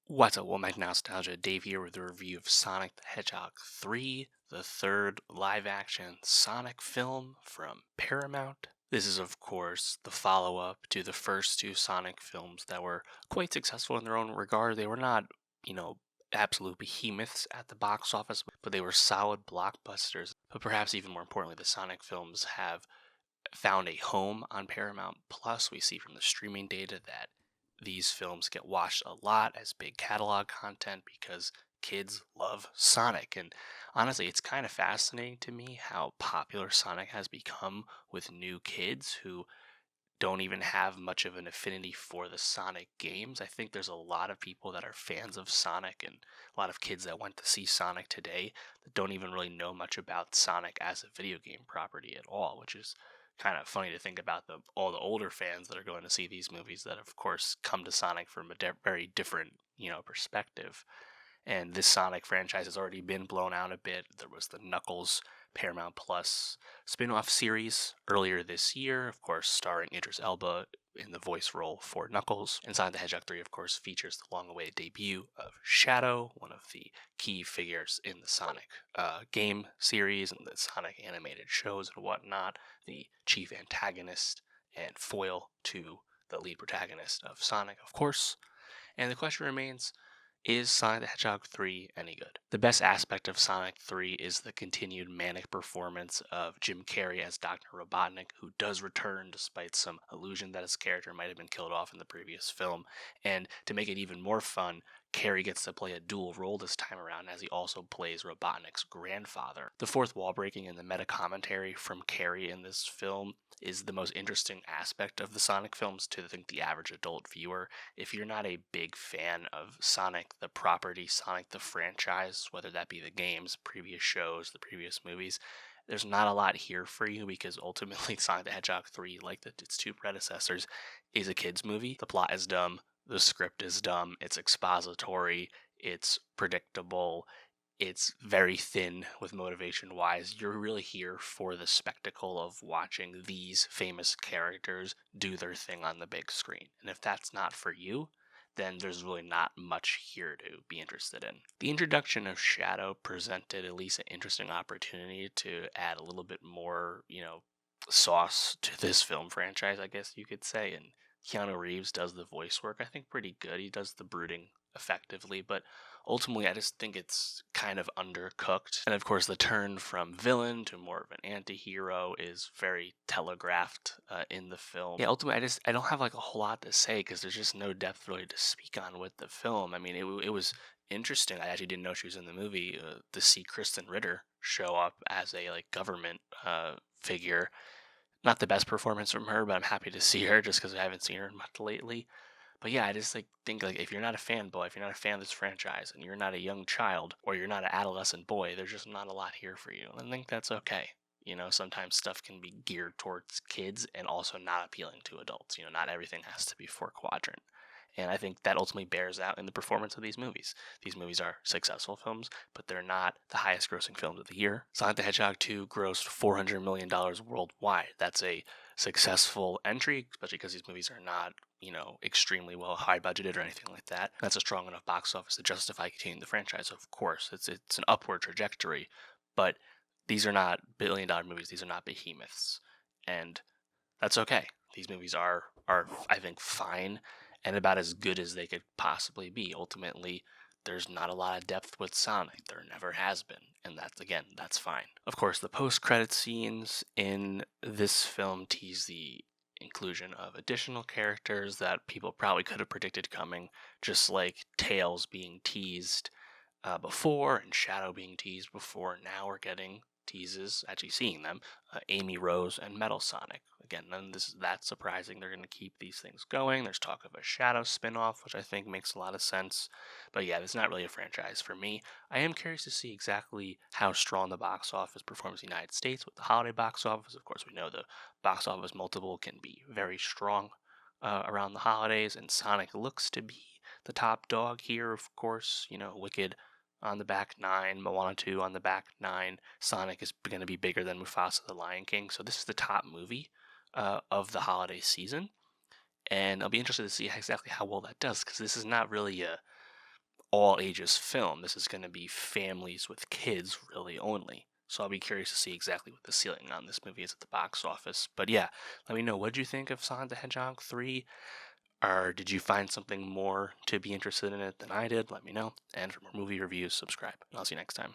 What's up, Womack Nostalgia? Dave here with a review of Sonic the Hedgehog 3, the third live-action Sonic film from Paramount. This is, of course, the follow-up to the first two Sonic films that were quite successful in their own regard. They were not, absolute behemoths at the box office, but they were solid blockbusters. But perhaps even more importantly, the Sonic films have found a home on Paramount Plus. We see from the streaming data that these films get watched a lot as big catalog content because kids love Sonic. And honestly, it's kind of fascinating to me how popular Sonic has become with new kids who don't even have much of an affinity for the Sonic games. I think there's a lot of people that are fans of Sonic and a lot of kids that went to see Sonic today that don't even really know much about Sonic as a video game property at all, which is kind of funny to think about all the older fans that are going to see these movies that of course come to Sonic from a very different, perspective. And this Sonic franchise has already been blown out a bit. There was the Knuckles Paramount Plus spin-off series earlier this year, of course, starring Idris Elba in the voice role for Knuckles. And Sonic the Hedgehog 3, of course, features the long-awaited debut of Shadow, one of the key figures in the Sonic game series and the Sonic animated shows and whatnot, the chief antagonist and foil to the lead protagonist of Sonic, of course. And the question remains, is Sonic the Hedgehog 3 any good? The best aspect of Sonic 3 is the continued manic performance of Jim Carrey as Dr. Robotnik, who does return despite some illusion that his character might have been killed off in the previous film. And to make it even more fun, Carrey gets to play a dual role this time around as he also plays Robotnik's grandfather. The fourth wall breaking and the meta commentary from Carrey in this film is the most interesting aspect of the Sonic films to, I think, the average adult viewer. If you're not a big fan of Sonic the property, Sonic the franchise, whether that be the games, previous shows, the previous movies, there's not a lot here for you because ultimately Sonic the Hedgehog 3, like its two predecessors, is a kid's movie. The plot is dumb, the script is dumb, it's expository, it's predictable, it's very thin with motivation wise. You're really here for the spectacle of watching these famous characters do their thing on the big screen. And if that's not for you, then there's really not much here to be interested in. The introduction of Shadow presented at least an interesting opportunity to add a little bit more, sauce to this film franchise, I guess you could say. And Keanu Reeves does the voice work, I think, pretty good. He does the brooding effectively, but ultimately I just think it's kind of undercooked. And of course, the turn from villain to more of an anti-hero is very telegraphed in the film. Yeah, ultimately I don't have like a whole lot to say because there's just no depth really to speak on with the film. I mean, it was interesting. I actually didn't know she was in the movie to see Kristen Ritter show up as a like government figure. Not the best performance from her, but I'm happy to see her just because I haven't seen her much lately. But yeah, I just like think like if you're not a fanboy, if you're not a fan of this franchise, and you're not a young child or you're not an adolescent boy, there's just not a lot here for you. And I think that's okay. Sometimes stuff can be geared towards kids and also not appealing to adults. Not everything has to be four quadrant. And I think that ultimately bears out in the performance of these movies. These movies are successful films, but they're not the highest grossing films of the year. Sonic the Hedgehog 2 grossed $400 million worldwide. That's a successful entry, especially because these movies are not, extremely well high budgeted or anything like that. That's a strong enough box office to justify continuing the franchise, of course. It's an upward trajectory, but these are not billion-dollar movies. These are not behemoths. And that's okay. These movies are I think fine and about as good as they could possibly be. Ultimately, there's not a lot of depth with Sonic. There never has been, and that's fine. Of course, the post-credit scenes in this film tease the inclusion of additional characters that people probably could have predicted coming, just like Tails being teased before and Shadow being teased before. Now we're getting teases, actually seeing them, Amy Rose and Metal Sonic. Again, none of this is that surprising. They're going to keep these things going. There's talk of a Shadow spin-off, which I think makes a lot of sense. But yeah, it's not really a franchise for me. I am curious to see exactly how strong the box office performs in the United States with the holiday box office. Of course, we know the box office multiple can be very strong around the holidays, and Sonic looks to be the top dog here, of course. Wicked on the back nine, Moana 2 on the back nine. Sonic is going to be bigger than Mufasa the Lion King. So this is the top movie of the holiday season. And I'll be interested to see exactly how well that does because this is not really a all ages film. This is going to be families with kids really only. So I'll be curious to see exactly what the ceiling on this movie is at the box office. But yeah, let me know, what did you think of Sonic the Hedgehog 3? Or did you find something more to be interested in it than I did? Let me know. And for more movie reviews, subscribe. And I'll see you next time.